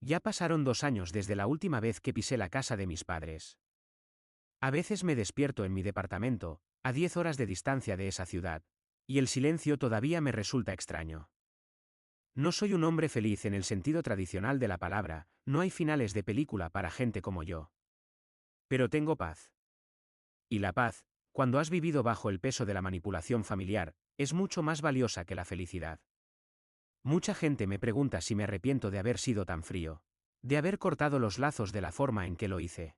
Ya pasaron 2 años desde la última vez que pisé la casa de mis padres. A veces me despierto en mi departamento, a 10 horas de distancia de esa ciudad, y el silencio todavía me resulta extraño. No soy un hombre feliz en el sentido tradicional de la palabra, no hay finales de película para gente como yo. Pero tengo paz. Y la paz, cuando has vivido bajo el peso de la manipulación familiar, es mucho más valiosa que la felicidad. Mucha gente me pregunta si me arrepiento de haber sido tan frío, de haber cortado los lazos de la forma en que lo hice.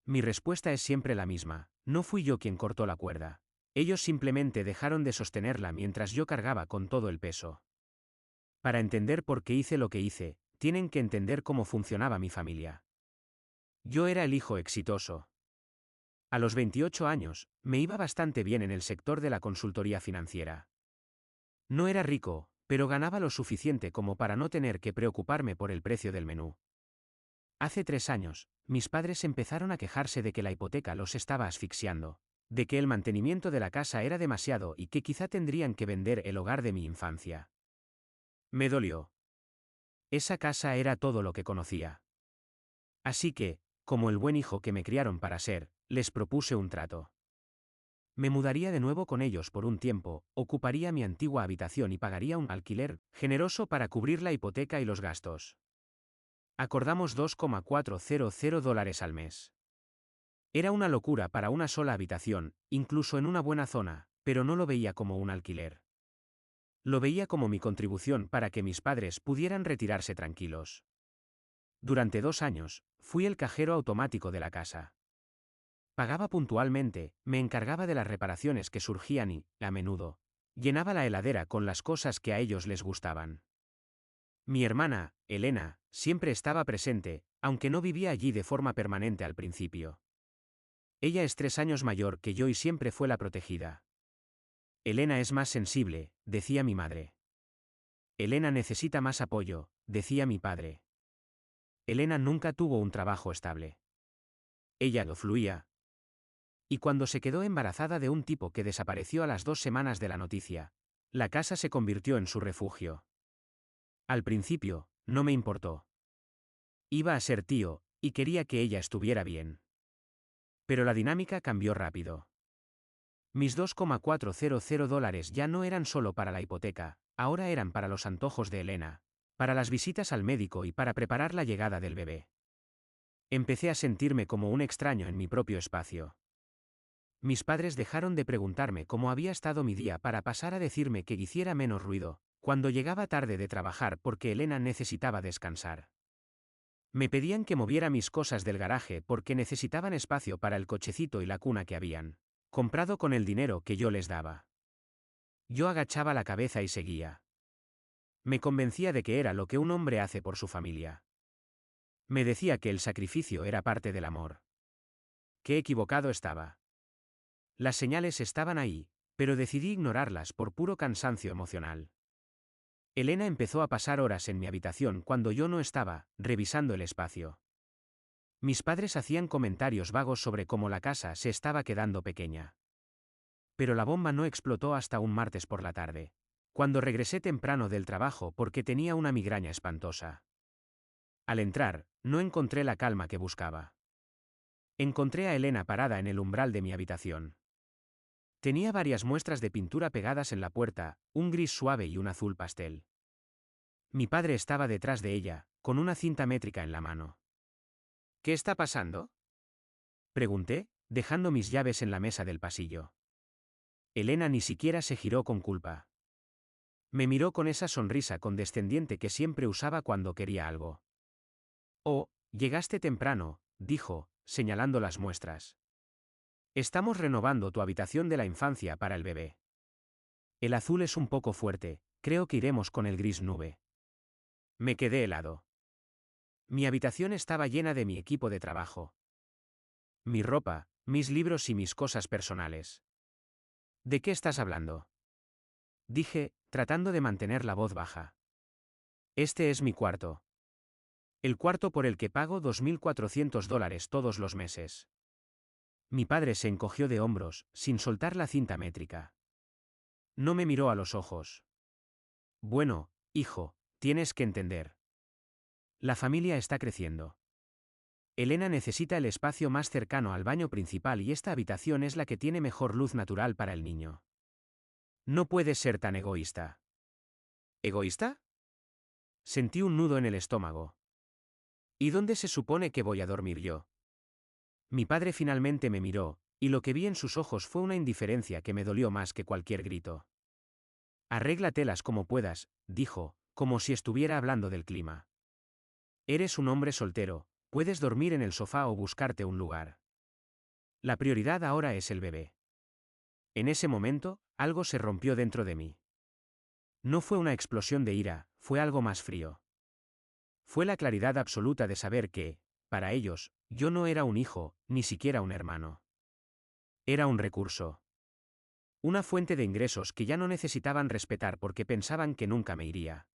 Mi respuesta es siempre la misma: no fui yo quien cortó la cuerda. Ellos simplemente dejaron de sostenerla mientras yo cargaba con todo el peso. Para entender por qué hice lo que hice, tienen que entender cómo funcionaba mi familia. Yo era el hijo exitoso. A los 28 años, me iba bastante bien en el sector de la consultoría financiera. No era rico, pero ganaba lo suficiente como para no tener que preocuparme por el precio del menú. Hace 3 años, mis padres empezaron a quejarse de que la hipoteca los estaba asfixiando, de que el mantenimiento de la casa era demasiado y que quizá tendrían que vender el hogar de mi infancia. Me dolió. Esa casa era todo lo que conocía. Así que, como el buen hijo que me criaron para ser, les propuse un trato. Me mudaría de nuevo con ellos por un tiempo, ocuparía mi antigua habitación y pagaría un alquiler generoso para cubrir la hipoteca y los gastos. Acordamos $2,400 al mes. Era una locura para una sola habitación, incluso en una buena zona, pero no lo veía como un alquiler. Lo veía como mi contribución para que mis padres pudieran retirarse tranquilos. Durante 2 años, fui el cajero automático de la casa. Pagaba puntualmente, me encargaba de las reparaciones que surgían y, a menudo, llenaba la heladera con las cosas que a ellos les gustaban. Mi hermana, Elena, siempre estaba presente, aunque no vivía allí de forma permanente al principio. Ella es 3 años mayor que yo y siempre fue la protegida. Elena es más sensible, decía mi madre. Elena necesita más apoyo, decía mi padre. Elena nunca tuvo un trabajo estable. Ella lo fluía. Y cuando se quedó embarazada de un tipo que desapareció a las 2 semanas de la noticia, la casa se convirtió en su refugio. Al principio, no me importó. Iba a ser tío, y quería que ella estuviera bien. Pero la dinámica cambió rápido. Mis $2,400 ya no eran solo para la hipoteca, ahora eran para los antojos de Elena, para las visitas al médico y para preparar la llegada del bebé. Empecé a sentirme como un extraño en mi propio espacio. Mis padres dejaron de preguntarme cómo había estado mi día para pasar a decirme que hiciera menos ruido, cuando llegaba tarde de trabajar porque Elena necesitaba descansar. Me pedían que moviera mis cosas del garaje porque necesitaban espacio para el cochecito y la cuna que habían comprado con el dinero que yo les daba. Yo agachaba la cabeza y seguía. Me convencía de que era lo que un hombre hace por su familia. Me decía que el sacrificio era parte del amor. Qué equivocado estaba. Las señales estaban ahí, pero decidí ignorarlas por puro cansancio emocional. Elena empezó a pasar horas en mi habitación cuando yo no estaba, revisando el espacio. Mis padres hacían comentarios vagos sobre cómo la casa se estaba quedando pequeña. Pero la bomba no explotó hasta un martes por la tarde, cuando regresé temprano del trabajo porque tenía una migraña espantosa. Al entrar, no encontré la calma que buscaba. Encontré a Elena parada en el umbral de mi habitación. Tenía varias muestras de pintura pegadas en la puerta, un gris suave y un azul pastel. Mi padre estaba detrás de ella, con una cinta métrica en la mano. ¿Qué está pasando?, pregunté, dejando mis llaves en la mesa del pasillo. Elena ni siquiera se giró con culpa. Me miró con esa sonrisa condescendiente que siempre usaba cuando quería algo. Oh, llegaste temprano, dijo, señalando las muestras. Estamos renovando tu habitación de la infancia para el bebé. El azul es un poco fuerte, creo que iremos con el gris nube. Me quedé helado. Mi habitación estaba llena de mi equipo de trabajo. Mi ropa, mis libros y mis cosas personales. ¿De qué estás hablando?, dije, tratando de mantener la voz baja. Este es mi cuarto. El cuarto por el que pago $2,400 todos los meses. Mi padre se encogió de hombros, sin soltar la cinta métrica. No me miró a los ojos. Bueno, hijo, tienes que entender. La familia está creciendo. Elena necesita el espacio más cercano al baño principal y esta habitación es la que tiene mejor luz natural para el niño. No puedes ser tan egoísta. ¿Egoísta? Sentí un nudo en el estómago. ¿Y dónde se supone que voy a dormir yo? Mi padre finalmente me miró, y lo que vi en sus ojos fue una indiferencia que me dolió más que cualquier grito. Arréglatelas como puedas, dijo, como si estuviera hablando del clima. Eres un hombre soltero, puedes dormir en el sofá o buscarte un lugar. La prioridad ahora es el bebé. En ese momento, algo se rompió dentro de mí. No fue una explosión de ira, fue algo más frío. Fue la claridad absoluta de saber que, para ellos, yo no era un hijo, ni siquiera un hermano. Era un recurso. Una fuente de ingresos que ya no necesitaban respetar porque pensaban que nunca me iría.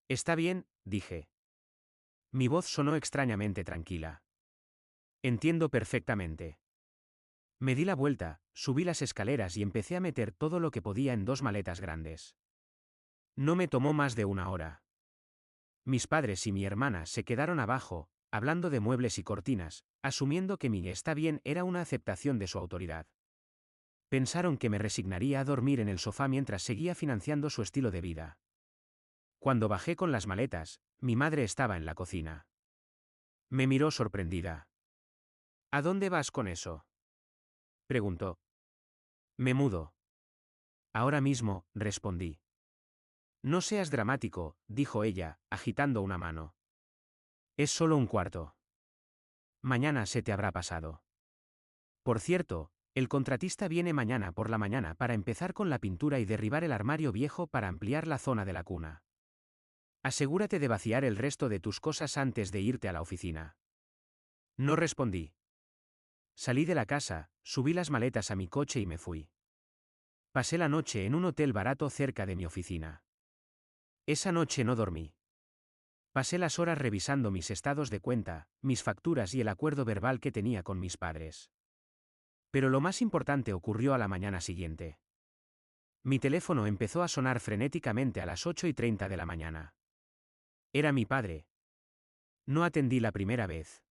Está bien, dije. Mi voz sonó extrañamente tranquila. Entiendo perfectamente. Me di la vuelta, subí las escaleras y empecé a meter todo lo que podía en 2 maletas grandes. No me tomó más de 1 hora. Mis padres y mi hermana se quedaron abajo, hablando de muebles y cortinas, asumiendo que mi está bien era una aceptación de su autoridad. Pensaron que me resignaría a dormir en el sofá mientras seguía financiando su estilo de vida. Cuando bajé con las maletas, mi madre estaba en la cocina. Me miró sorprendida. ¿A dónde vas con eso?, preguntó. Me mudo. Ahora mismo, respondí. No seas dramático, dijo ella, agitando una mano. Es solo un cuarto. Mañana se te habrá pasado. Por cierto, el contratista viene mañana por la mañana para empezar con la pintura y derribar el armario viejo para ampliar la zona de la cuna. Asegúrate de vaciar el resto de tus cosas antes de irte a la oficina. No respondí. Salí de la casa, subí las maletas a mi coche y me fui. Pasé la noche en un hotel barato cerca de mi oficina. Esa noche no dormí. Pasé las horas revisando mis estados de cuenta, mis facturas y el acuerdo verbal que tenía con mis padres. Pero lo más importante ocurrió a la mañana siguiente. Mi teléfono empezó a sonar frenéticamente a las 8:30 de la mañana. Era mi padre. No atendí la primera vez.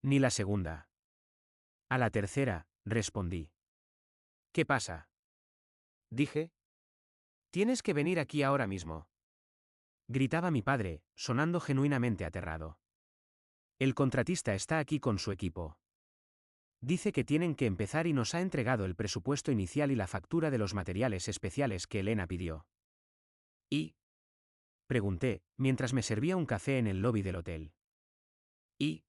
Ni la segunda. A la tercera, respondí. ¿Qué pasa?, dije. Tienes que venir aquí ahora mismo, gritaba mi padre, sonando genuinamente aterrado. El contratista está aquí con su equipo. Dice que tienen que empezar y nos ha entregado el presupuesto inicial y la factura de los materiales especiales que Elena pidió. ¿Y? Pregunté, mientras me servía un café en el lobby del hotel. ¿Y?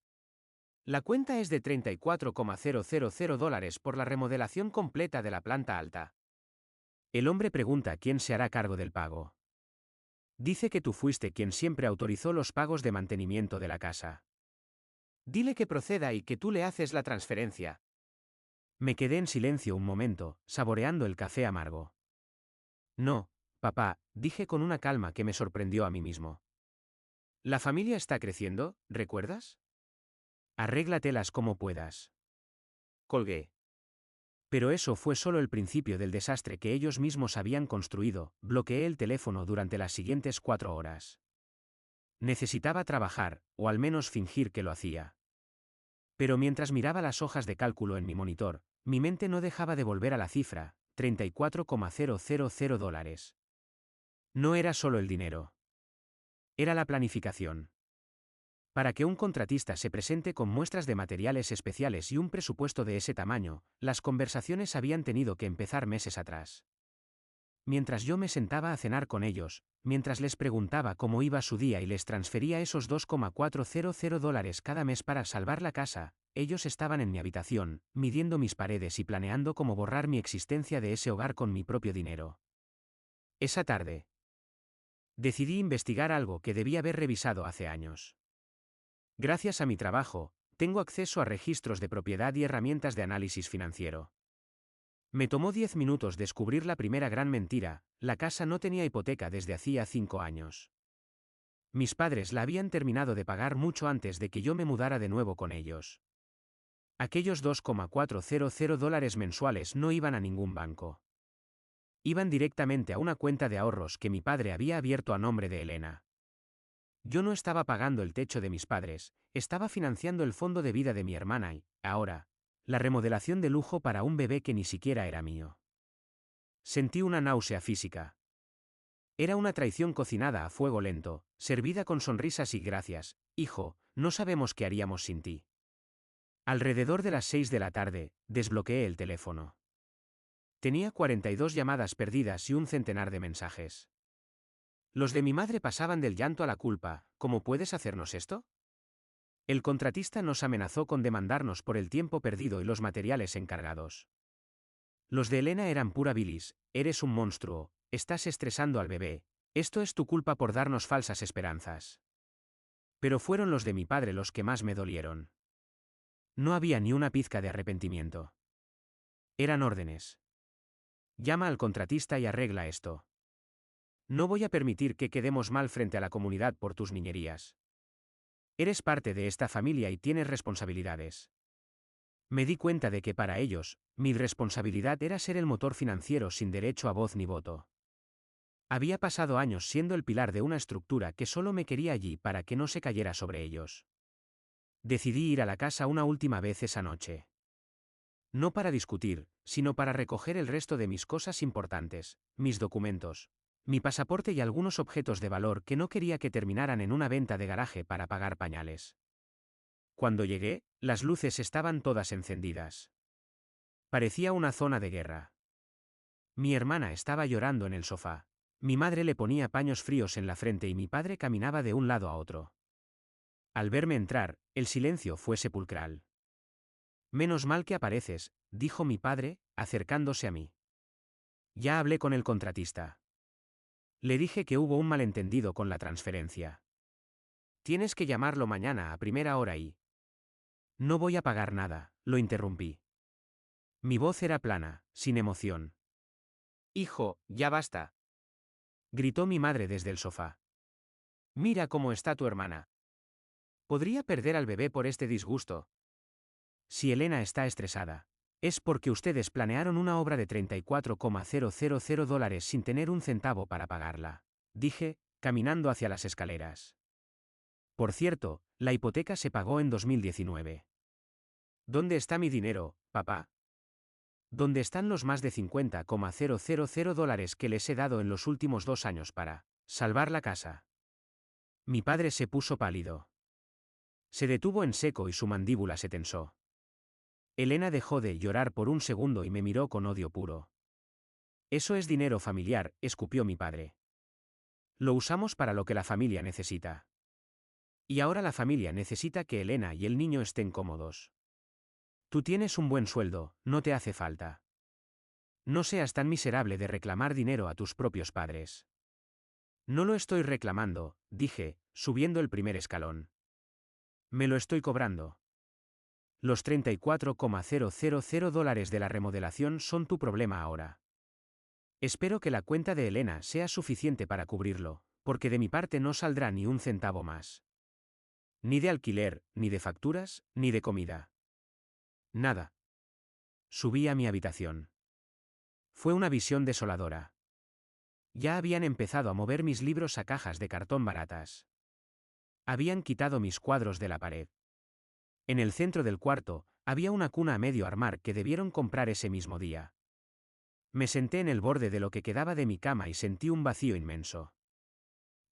La cuenta es de $34,000 por la remodelación completa de la planta alta. El hombre pregunta quién se hará cargo del pago. Dice que tú fuiste quien siempre autorizó los pagos de mantenimiento de la casa. Dile que proceda y que tú le haces la transferencia. Me quedé en silencio un momento, saboreando el café amargo. No, papá, dije con una calma que me sorprendió a mí mismo. La familia está creciendo, ¿recuerdas? Arréglatelas como puedas. Colgué. Pero eso fue solo el principio del desastre que ellos mismos habían construido. Bloqueé el teléfono durante las siguientes 4 horas. Necesitaba trabajar, o al menos fingir que lo hacía. Pero mientras miraba las hojas de cálculo en mi monitor, mi mente no dejaba de volver a la cifra, $34,000. No era solo el dinero. Era la planificación. Para que un contratista se presente con muestras de materiales especiales y un presupuesto de ese tamaño, las conversaciones habían tenido que empezar meses atrás. Mientras yo me sentaba a cenar con ellos, mientras les preguntaba cómo iba su día y les transfería esos $2,400 cada mes para salvar la casa, ellos estaban en mi habitación, midiendo mis paredes y planeando cómo borrar mi existencia de ese hogar con mi propio dinero. Esa tarde, decidí investigar algo que debía haber revisado hace años. Gracias a mi trabajo, tengo acceso a registros de propiedad y herramientas de análisis financiero. Me tomó 10 minutos descubrir la primera gran mentira: la casa no tenía hipoteca desde hacía 5 años. Mis padres la habían terminado de pagar mucho antes de que yo me mudara de nuevo con ellos. Aquellos $2,400 mensuales no iban a ningún banco. Iban directamente a una cuenta de ahorros que mi padre había abierto a nombre de Elena. Yo no estaba pagando el techo de mis padres, estaba financiando el fondo de vida de mi hermana y, ahora, la remodelación de lujo para un bebé que ni siquiera era mío. Sentí una náusea física. Era una traición cocinada a fuego lento, servida con sonrisas y gracias, hijo, no sabemos qué haríamos sin ti. Alrededor de las 6 de la tarde, desbloqueé el teléfono. Tenía 42 llamadas perdidas y un centenar de mensajes. Los de mi madre pasaban del llanto a la culpa. ¿Cómo puedes hacernos esto? El contratista nos amenazó con demandarnos por el tiempo perdido y los materiales encargados. Los de Elena eran pura bilis: eres un monstruo, estás estresando al bebé, esto es tu culpa por darnos falsas esperanzas. Pero fueron los de mi padre los que más me dolieron. No había ni una pizca de arrepentimiento. Eran órdenes. Llama al contratista y arregla esto. No voy a permitir que quedemos mal frente a la comunidad por tus niñerías. Eres parte de esta familia y tienes responsabilidades. Me di cuenta de que para ellos, mi responsabilidad era ser el motor financiero sin derecho a voz ni voto. Había pasado años siendo el pilar de una estructura que solo me quería allí para que no se cayera sobre ellos. Decidí ir a la casa una última vez esa noche. No para discutir, sino para recoger el resto de mis cosas importantes, mis documentos, mi pasaporte y algunos objetos de valor que no quería que terminaran en una venta de garaje para pagar pañales. Cuando llegué, las luces estaban todas encendidas. Parecía una zona de guerra. Mi hermana estaba llorando en el sofá. Mi madre le ponía paños fríos en la frente y mi padre caminaba de un lado a otro. Al verme entrar, el silencio fue sepulcral. Menos mal que apareces, dijo mi padre, acercándose a mí. Ya hablé con el contratista. Le dije que hubo un malentendido con la transferencia. Tienes que llamarlo mañana a primera hora y... No voy a pagar nada, lo interrumpí. Mi voz era plana, sin emoción. Hijo, ya basta, gritó mi madre desde el sofá. Mira cómo está tu hermana. Podría perder al bebé por este disgusto. Si Elena está estresada, es porque ustedes planearon una obra de $34,000 sin tener un centavo para pagarla, dije, caminando hacia las escaleras. Por cierto, la hipoteca se pagó en 2019. ¿Dónde está mi dinero, papá? ¿Dónde están los más de $50,000 que les he dado en los últimos 2 años para salvar la casa? Mi padre se puso pálido. Se detuvo en seco y su mandíbula se tensó. Elena dejó de llorar por un segundo y me miró con odio puro. Eso es dinero familiar, escupió mi padre. Lo usamos para lo que la familia necesita. Y ahora la familia necesita que Elena y el niño estén cómodos. Tú tienes un buen sueldo, no te hace falta. No seas tan miserable de reclamar dinero a tus propios padres. No lo estoy reclamando, dije, subiendo el primer escalón. Me lo estoy cobrando. Los $34,000 de la remodelación son tu problema ahora. Espero que la cuenta de Elena sea suficiente para cubrirlo, porque de mi parte no saldrá ni un centavo más. Ni de alquiler, ni de facturas, ni de comida. Nada. Subí a mi habitación. Fue una visión desoladora. Ya habían empezado a mover mis libros a cajas de cartón baratas. Habían quitado mis cuadros de la pared. En el centro del cuarto, había una cuna a medio armar que debieron comprar ese mismo día. Me senté en el borde de lo que quedaba de mi cama y sentí un vacío inmenso.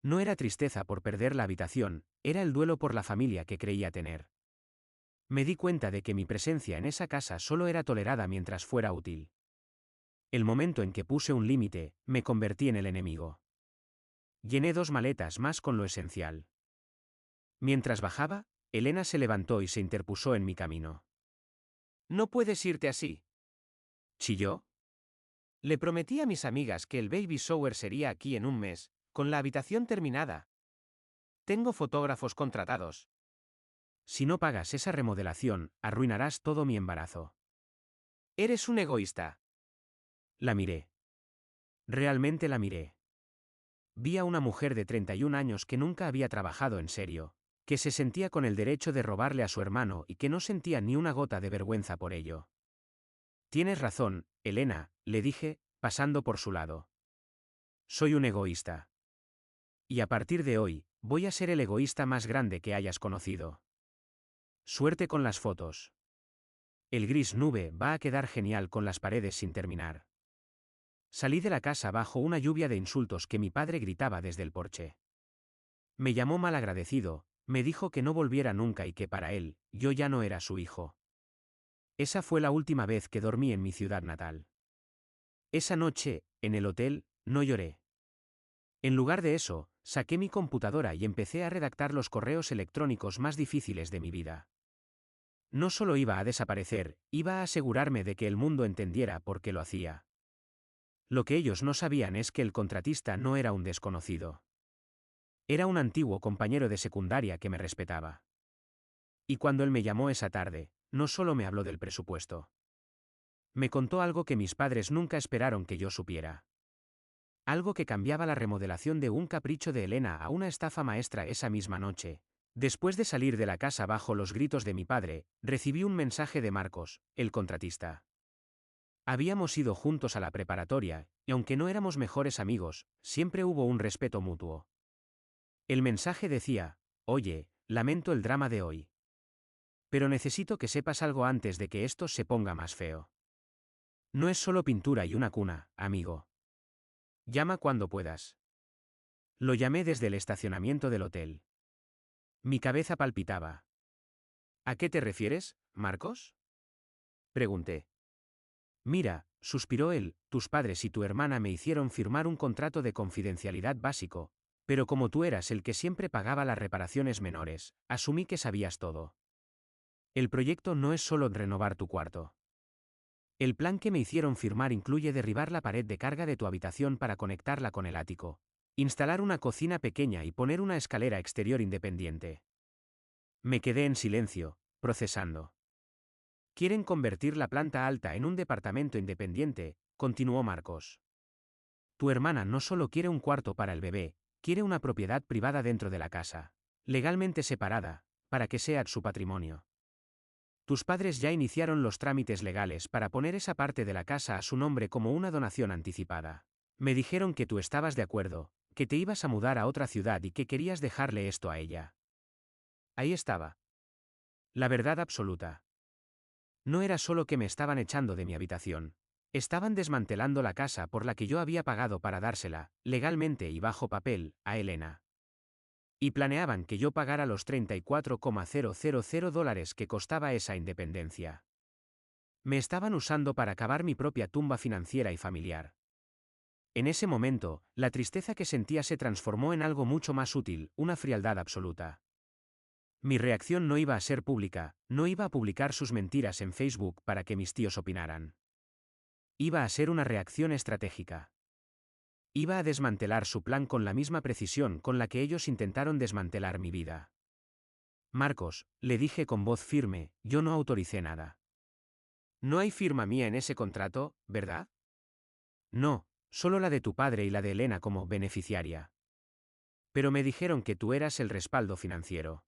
No era tristeza por perder la habitación, era el duelo por la familia que creía tener. Me di cuenta de que mi presencia en esa casa solo era tolerada mientras fuera útil. El momento en que puse un límite, me convertí en el enemigo. Llené 2 maletas más con lo esencial. Mientras bajaba, Elena se levantó y se interpuso en mi camino. «No puedes irte así», chilló. Le prometí a mis amigas que el baby shower sería aquí en un mes, con la habitación terminada. Tengo fotógrafos contratados. Si no pagas esa remodelación, arruinarás todo mi embarazo. Eres un egoísta. La miré. Realmente la miré. Vi a una mujer de 31 años que nunca había trabajado en serio, que se sentía con el derecho de robarle a su hermano y que no sentía ni una gota de vergüenza por ello. Tienes razón, Elena, le dije, pasando por su lado. Soy un egoísta. Y a partir de hoy, voy a ser el egoísta más grande que hayas conocido. Suerte con las fotos. El gris nube va a quedar genial con las paredes sin terminar. Salí de la casa bajo una lluvia de insultos que mi padre gritaba desde el porche. Me llamó malagradecido, me dijo que no volviera nunca y que para él, yo ya no era su hijo. Esa fue la última vez que dormí en mi ciudad natal. Esa noche, en el hotel, no lloré. En lugar de eso, saqué mi computadora y empecé a redactar los correos electrónicos más difíciles de mi vida. No solo iba a desaparecer, iba a asegurarme de que el mundo entendiera por qué lo hacía. Lo que ellos no sabían es que el contratista no era un desconocido. Era un antiguo compañero de secundaria que me respetaba. Y cuando él me llamó esa tarde, no solo me habló del presupuesto. Me contó algo que mis padres nunca esperaron que yo supiera. Algo que cambiaba la remodelación de un capricho de Elena a una estafa maestra esa misma noche. Después de salir de la casa bajo los gritos de mi padre, recibí un mensaje de Marcos, el contratista. Habíamos ido juntos a la preparatoria, y aunque no éramos mejores amigos, siempre hubo un respeto mutuo. El mensaje decía: oye, lamento el drama de hoy. Pero necesito que sepas algo antes de que esto se ponga más feo. No es solo pintura y una cuna, amigo. Llama cuando puedas. Lo llamé desde el estacionamiento del hotel. Mi cabeza palpitaba. ¿A qué te refieres, Marcos? Pregunté. Mira, suspiró él, tus padres y tu hermana me hicieron firmar un contrato de confidencialidad básico, pero como tú eras el que siempre pagaba las reparaciones menores, asumí que sabías todo. El proyecto no es solo renovar tu cuarto. El plan que me hicieron firmar incluye derribar la pared de carga de tu habitación para conectarla con el ático, instalar una cocina pequeña y poner una escalera exterior independiente. Me quedé en silencio, procesando. Quieren convertir la planta alta en un departamento independiente, continuó Marcos. Tu hermana no solo quiere un cuarto para el bebé, quiere una propiedad privada dentro de la casa, legalmente separada, para que sea su patrimonio. Tus padres ya iniciaron los trámites legales para poner esa parte de la casa a su nombre como una donación anticipada. Me dijeron que tú estabas de acuerdo, que te ibas a mudar a otra ciudad y que querías dejarle esto a ella. Ahí estaba. La verdad absoluta. No era solo que me estaban echando de mi habitación. Estaban desmantelando la casa por la que yo había pagado para dársela, legalmente y bajo papel, a Elena. Y planeaban que yo pagara los $34,000 que costaba esa independencia. Me estaban usando para cavar mi propia tumba financiera y familiar. En ese momento, la tristeza que sentía se transformó en algo mucho más útil, una frialdad absoluta. Mi reacción no iba a ser pública, no iba a publicar sus mentiras en Facebook para que mis tíos opinaran. Iba a ser una reacción estratégica. Iba a desmantelar su plan con la misma precisión con la que ellos intentaron desmantelar mi vida. Marcos, le dije con voz firme, yo no autoricé nada. No hay firma mía en ese contrato, ¿verdad? No, solo la de tu padre y la de Elena como beneficiaria. Pero me dijeron que tú eras el respaldo financiero.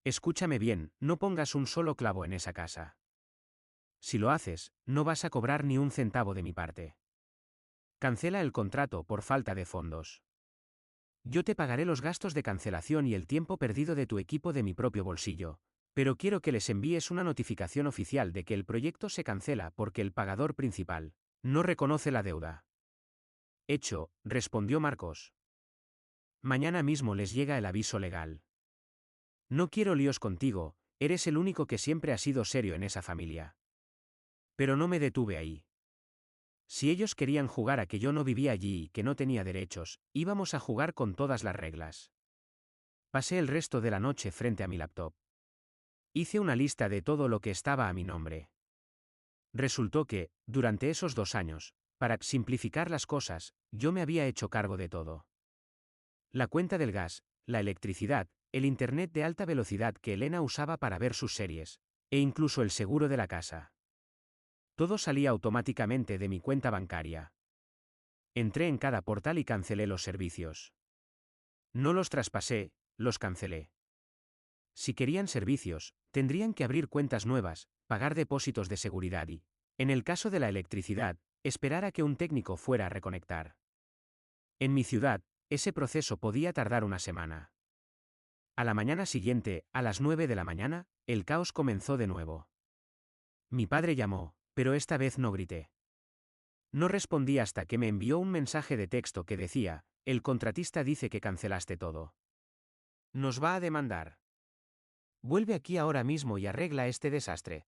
Escúchame bien, no pongas un solo clavo en esa casa. Si lo haces, no vas a cobrar ni un centavo de mi parte. Cancela el contrato por falta de fondos. Yo te pagaré los gastos de cancelación y el tiempo perdido de tu equipo de mi propio bolsillo, pero quiero que les envíes una notificación oficial de que el proyecto se cancela porque el pagador principal no reconoce la deuda. Hecho, respondió Marcos. Mañana mismo les llega el aviso legal. No quiero líos contigo, eres el único que siempre ha sido serio en esa familia. Pero no me detuve ahí. Si ellos querían jugar a que yo no vivía allí y que no tenía derechos, íbamos a jugar con todas las reglas. Pasé el resto de la noche frente a mi laptop. Hice una lista de todo lo que estaba a mi nombre. Resultó que, durante esos 2 años, para simplificar las cosas, yo me había hecho cargo de todo. La cuenta del gas, la electricidad, el internet de alta velocidad que Elena usaba para ver sus series, e incluso el seguro de la casa. Todo salía automáticamente de mi cuenta bancaria. Entré en cada portal y cancelé los servicios. No los traspasé, los cancelé. Si querían servicios, tendrían que abrir cuentas nuevas, pagar depósitos de seguridad y, en el caso de la electricidad, esperar a que un técnico fuera a reconectar. En mi ciudad, ese proceso podía tardar una semana. A la mañana siguiente, a las 9 de la mañana, el caos comenzó de nuevo. Mi padre llamó, pero esta vez no grité. No respondí hasta que me envió un mensaje de texto que decía: el contratista dice que cancelaste todo. Nos va a demandar. Vuelve aquí ahora mismo y arregla este desastre.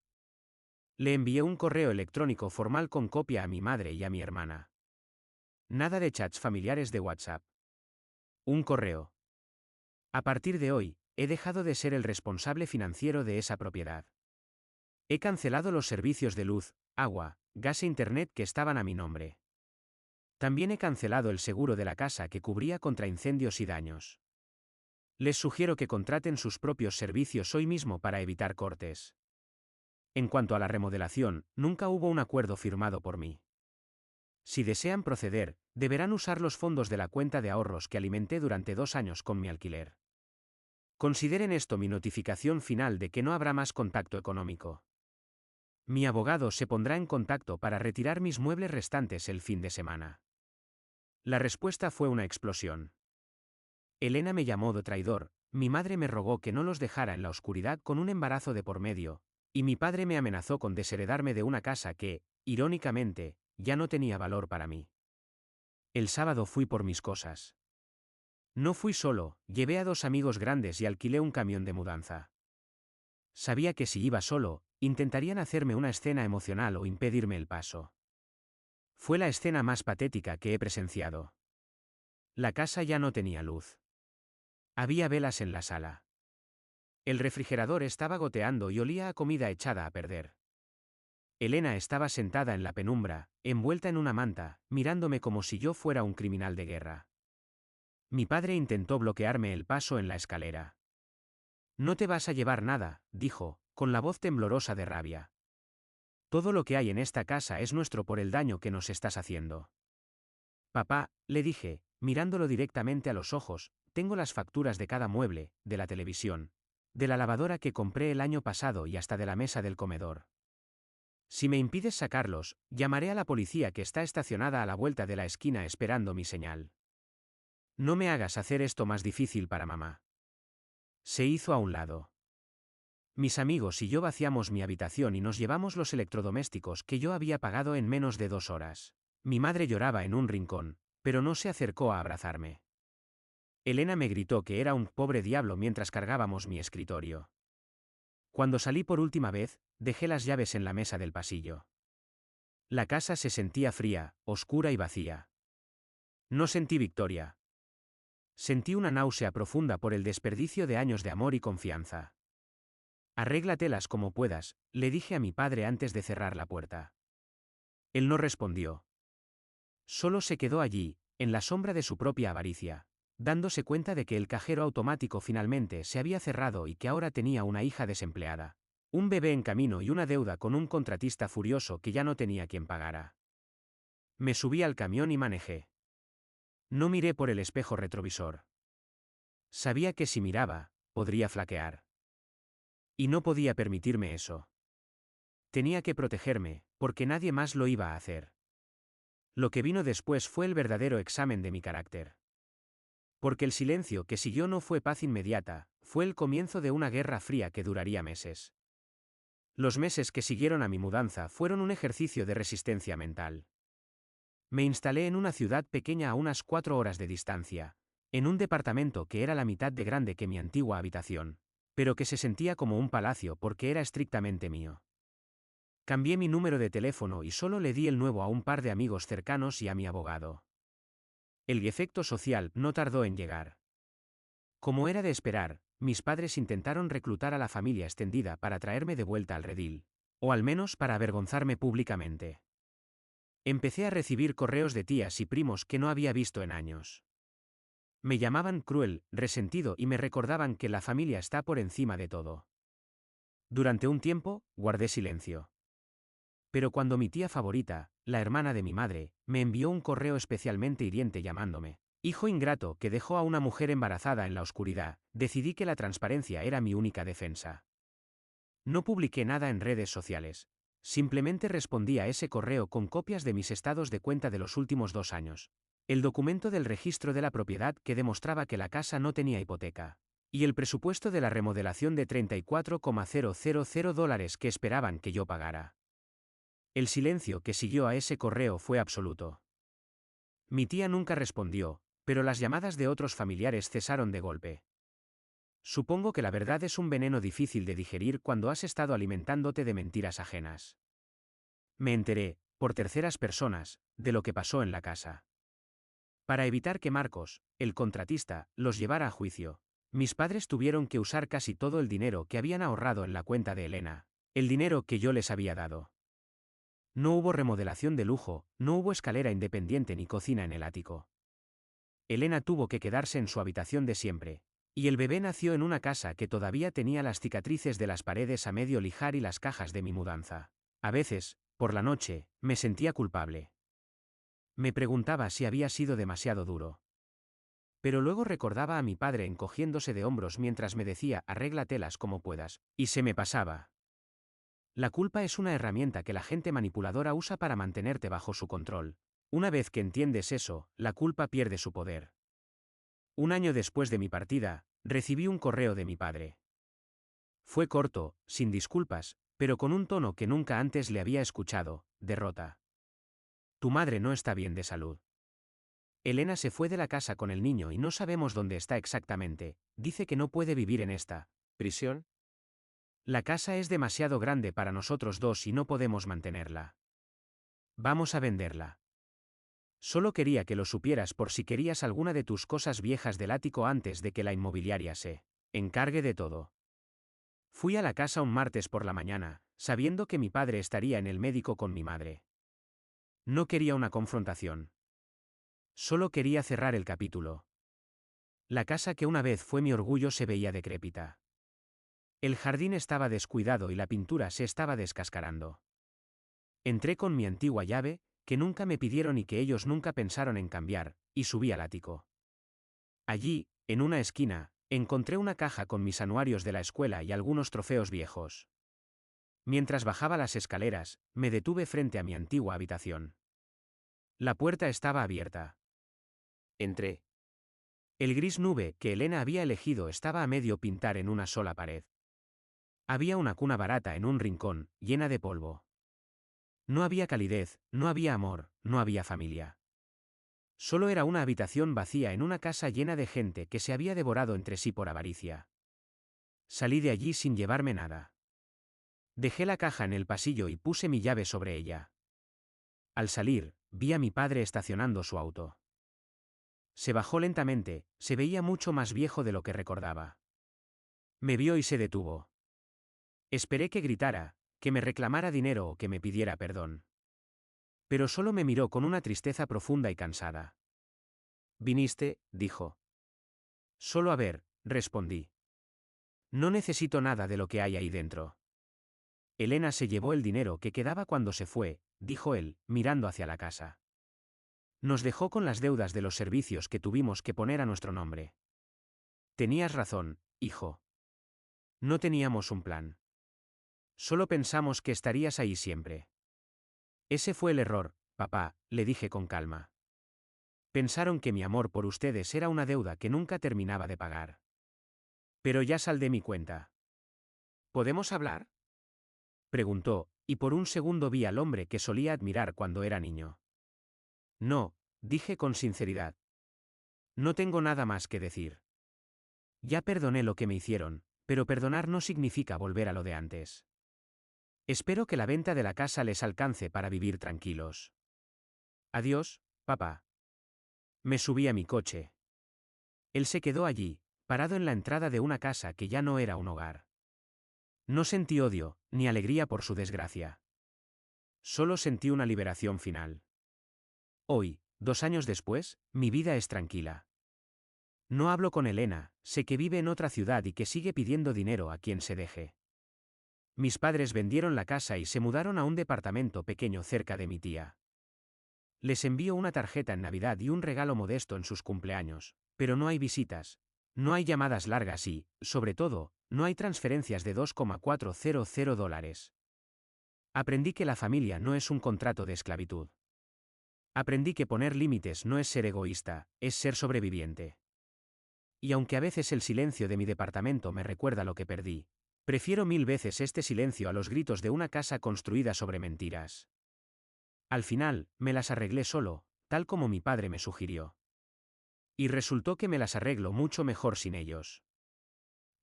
Le envié un correo electrónico formal con copia a mi madre y a mi hermana. Nada de chats familiares de WhatsApp. Un correo. A partir de hoy, he dejado de ser el responsable financiero de esa propiedad. He cancelado los servicios de luz, agua, gas e internet que estaban a mi nombre. También he cancelado el seguro de la casa que cubría contra incendios y daños. Les sugiero que contraten sus propios servicios hoy mismo para evitar cortes. En cuanto a la remodelación, nunca hubo un acuerdo firmado por mí. Si desean proceder, deberán usar los fondos de la cuenta de ahorros que alimenté durante 2 años con mi alquiler. Consideren esto mi notificación final de que no habrá más contacto económico. Mi abogado se pondrá en contacto para retirar mis muebles restantes el fin de semana. La respuesta fue una explosión. Elena me llamó de traidor, mi madre me rogó que no los dejara en la oscuridad con un embarazo de por medio, y mi padre me amenazó con desheredarme de una casa que, irónicamente, ya no tenía valor para mí. El sábado fui por mis cosas. No fui solo, llevé a 2 amigos grandes y alquilé un camión de mudanza. Sabía que si iba solo, intentarían hacerme una escena emocional o impedirme el paso. Fue la escena más patética que he presenciado. La casa ya no tenía luz. Había velas en la sala. El refrigerador estaba goteando y olía a comida echada a perder. Elena estaba sentada en la penumbra, envuelta en una manta, mirándome como si yo fuera un criminal de guerra. Mi padre intentó bloquearme el paso en la escalera. No te vas a llevar nada, dijo, con la voz temblorosa de rabia. Todo lo que hay en esta casa es nuestro por el daño que nos estás haciendo. Papá, le dije, mirándolo directamente a los ojos, tengo las facturas de cada mueble, de la televisión, de la lavadora que compré el año pasado y hasta de la mesa del comedor. Si me impides sacarlos, llamaré a la policía que está estacionada a la vuelta de la esquina esperando mi señal. No me hagas hacer esto más difícil para mamá. Se hizo a un lado. Mis amigos y yo vaciamos mi habitación y nos llevamos los electrodomésticos que yo había pagado en menos de 2 horas. Mi madre lloraba en un rincón, pero no se acercó a abrazarme. Elena me gritó que era un pobre diablo mientras cargábamos mi escritorio. Cuando salí por última vez, dejé las llaves en la mesa del pasillo. La casa se sentía fría, oscura y vacía. No sentí victoria. Sentí una náusea profunda por el desperdicio de años de amor y confianza. Arréglatelas como puedas, le dije a mi padre antes de cerrar la puerta. Él no respondió. Solo se quedó allí, en la sombra de su propia avaricia, dándose cuenta de que el cajero automático finalmente se había cerrado y que ahora tenía una hija desempleada, un bebé en camino y una deuda con un contratista furioso que ya no tenía quien pagara. Me subí al camión y manejé. No miré por el espejo retrovisor. Sabía que si miraba, podría flaquear. Y no podía permitirme eso. Tenía que protegerme, porque nadie más lo iba a hacer. Lo que vino después fue el verdadero examen de mi carácter. Porque el silencio que siguió no fue paz inmediata, fue el comienzo de una guerra fría que duraría meses. Los meses que siguieron a mi mudanza fueron un ejercicio de resistencia mental. Me instalé en una ciudad pequeña a unas 4 horas de distancia, en un departamento que era la mitad de grande que mi antigua habitación, pero que se sentía como un palacio porque era estrictamente mío. Cambié mi número de teléfono y solo le di el nuevo a un par de amigos cercanos y a mi abogado. El efecto social no tardó en llegar. Como era de esperar, mis padres intentaron reclutar a la familia extendida para traerme de vuelta al redil, o al menos para avergonzarme públicamente. Empecé a recibir correos de tías y primos que no había visto en años. Me llamaban cruel, resentido y me recordaban que la familia está por encima de todo. Durante un tiempo, guardé silencio. Pero cuando mi tía favorita, la hermana de mi madre, me envió un correo especialmente hiriente llamándome hijo ingrato que dejó a una mujer embarazada en la oscuridad, decidí que la transparencia era mi única defensa. No publiqué nada en redes sociales. Simplemente respondí a ese correo con copias de mis estados de cuenta de los últimos 2 años. el documento del registro de la propiedad que demostraba que la casa no tenía hipoteca, y el presupuesto de la remodelación de $34,000 que esperaban que yo pagara. El silencio que siguió a ese correo fue absoluto. Mi tía nunca respondió, pero las llamadas de otros familiares cesaron de golpe. Supongo que la verdad es un veneno difícil de digerir cuando has estado alimentándote de mentiras ajenas. Me enteré, por terceras personas, de lo que pasó en la casa. Para evitar que Marcos, el contratista, los llevara a juicio, mis padres tuvieron que usar casi todo el dinero que habían ahorrado en la cuenta de Elena, el dinero que yo les había dado. No hubo remodelación de lujo, no hubo escalera independiente ni cocina en el ático. Elena tuvo que quedarse en su habitación de siempre, y el bebé nació en una casa que todavía tenía las cicatrices de las paredes a medio lijar y las cajas de mi mudanza. A veces, por la noche, me sentía culpable. Me preguntaba si había sido demasiado duro. Pero luego recordaba a mi padre encogiéndose de hombros mientras me decía arréglatelas como puedas, y se me pasaba. La culpa es una herramienta que la gente manipuladora usa para mantenerte bajo su control. Una vez que entiendes eso, la culpa pierde su poder. Un año después de mi partida, recibí un correo de mi padre. Fue corto, sin disculpas, pero con un tono que nunca antes le había escuchado: derrota. Tu madre no está bien de salud. Elena se fue de la casa con el niño y no sabemos dónde está exactamente. Dice que no puede vivir en esta prisión. La casa es demasiado grande para nosotros dos y no podemos mantenerla. Vamos a venderla. Solo quería que lo supieras por si querías alguna de tus cosas viejas del ático antes de que la inmobiliaria se encargue de todo. Fui a la casa un martes por la mañana, sabiendo que mi padre estaría en el médico con mi madre. No quería una confrontación. Solo quería cerrar el capítulo. La casa que una vez fue mi orgullo se veía decrépita. El jardín estaba descuidado y la pintura se estaba descascarando. Entré con mi antigua llave, que nunca me pidieron y que ellos nunca pensaron en cambiar, y subí al ático. Allí, en una esquina, encontré una caja con mis anuarios de la escuela y algunos trofeos viejos. Mientras bajaba las escaleras, me detuve frente a mi antigua habitación. La puerta estaba abierta. Entré. El gris nube que Elena había elegido estaba a medio pintar en una sola pared. Había una cuna barata en un rincón, llena de polvo. No había calidez, no había amor, no había familia. Solo era una habitación vacía en una casa llena de gente que se había devorado entre sí por avaricia. Salí de allí sin llevarme nada. Dejé la caja en el pasillo y puse mi llave sobre ella. Al salir, vi a mi padre estacionando su auto. Se bajó lentamente, se veía mucho más viejo de lo que recordaba. Me vio y se detuvo. Esperé que gritara, que me reclamara dinero o que me pidiera perdón. Pero solo me miró con una tristeza profunda y cansada. «Viniste», dijo. «Solo a ver», respondí. «No necesito nada de lo que hay ahí dentro». Elena se llevó el dinero que quedaba cuando se fue, dijo él, mirando hacia la casa. Nos dejó con las deudas de los servicios que tuvimos que poner a nuestro nombre. Tenías razón, hijo. No teníamos un plan. Solo pensamos que estarías ahí siempre. Ese fue el error, papá, le dije con calma. Pensaron que mi amor por ustedes era una deuda que nunca terminaba de pagar. Pero ya saldé mi cuenta. ¿Podemos hablar?, preguntó, y por un segundo vi al hombre que solía admirar cuando era niño. No, dije con sinceridad. No tengo nada más que decir. Ya perdoné lo que me hicieron, pero perdonar no significa volver a lo de antes. Espero que la venta de la casa les alcance para vivir tranquilos. Adiós, papá. Me subí a mi coche. Él se quedó allí, parado en la entrada de una casa que ya no era un hogar. No sentí odio, ni alegría por su desgracia. Solo sentí una liberación final. Hoy, 2 años después, mi vida es tranquila. No hablo con Elena, sé que vive en otra ciudad y que sigue pidiendo dinero a quien se deje. Mis padres vendieron la casa y se mudaron a un departamento pequeño cerca de mi tía. Les envío una tarjeta en Navidad y un regalo modesto en sus cumpleaños, pero no hay visitas, no hay llamadas largas y, sobre todo, no hay transferencias de $2,400. Aprendí que la familia no es un contrato de esclavitud. Aprendí que poner límites no es ser egoísta, es ser sobreviviente. Y aunque a veces el silencio de mi departamento me recuerda lo que perdí, prefiero 1000 veces este silencio a los gritos de una casa construida sobre mentiras. Al final, me las arreglé solo, tal como mi padre me sugirió. Y resultó que me las arreglo mucho mejor sin ellos.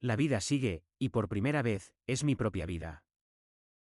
La vida sigue, y por primera vez, es mi propia vida.